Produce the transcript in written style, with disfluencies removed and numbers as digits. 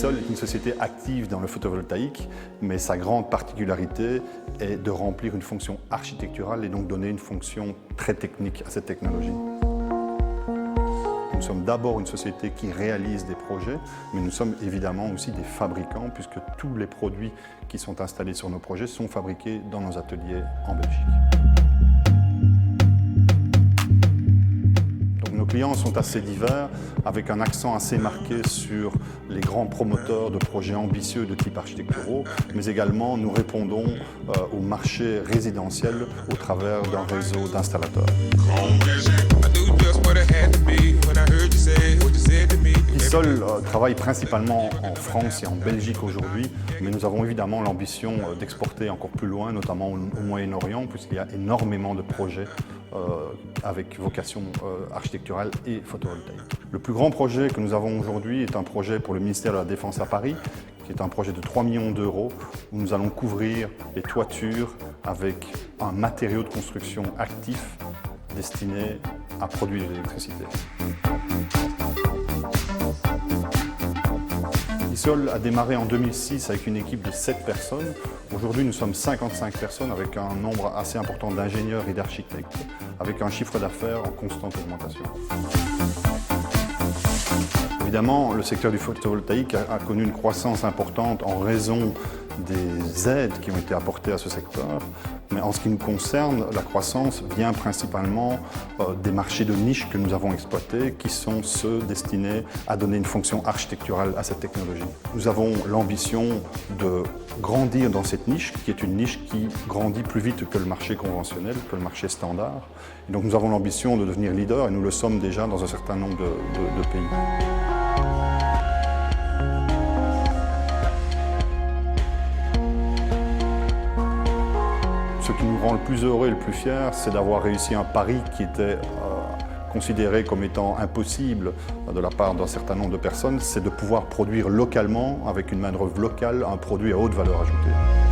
Isol est une société active dans le photovoltaïque, mais sa grande particularité est de remplir une fonction architecturale et donc donner une fonction très technique à cette technologie. Nous sommes d'abord une société qui réalise des projets, mais nous sommes évidemment aussi des fabricants, puisque tous les produits qui sont installés sur nos projets sont fabriqués dans nos ateliers en Belgique. Donc, nos clients sont assez divers, avec un accent assez marqué sur les grands promoteurs de projets ambitieux de type architecturaux, mais également nous répondons au marché résidentiel au travers d'un réseau d'installateurs. Isol travaille principalement en France et en Belgique aujourd'hui, mais nous avons évidemment l'ambition d'exporter encore plus loin, notamment au Moyen-Orient, puisqu'il y a énormément de projets avec vocation architecturale et photovoltaïque. Le plus grand projet que nous avons aujourd'hui est un projet pour le ministère de la Défense à Paris, qui est un projet de 3 millions d'euros, où nous allons couvrir les toitures avec un matériau de construction actif destiné à produire de l'électricité. Isol a démarré en 2006 avec une équipe de 7 personnes. Aujourd'hui, nous sommes 55 personnes avec un nombre assez important d'ingénieurs et d'architectes, avec un chiffre d'affaires en constante augmentation. Évidemment, le secteur du photovoltaïque a connu une croissance importante en raison des aides qui ont été apportées à ce secteur. Mais en ce qui nous concerne, la croissance vient principalement des marchés de niche que nous avons exploités, qui sont ceux destinés à donner une fonction architecturale à cette technologie. Nous avons l'ambition de grandir dans cette niche, qui est une niche qui grandit plus vite que le marché conventionnel, que le marché standard. Et donc nous avons l'ambition de devenir leader, et nous le sommes déjà dans un certain nombre de pays. Ce qui nous rend le plus heureux et le plus fiers, c'est d'avoir réussi un pari qui était considéré comme étant impossible de la part d'un certain nombre de personnes, c'est de pouvoir produire localement, avec une main-d'œuvre locale, un produit à haute valeur ajoutée.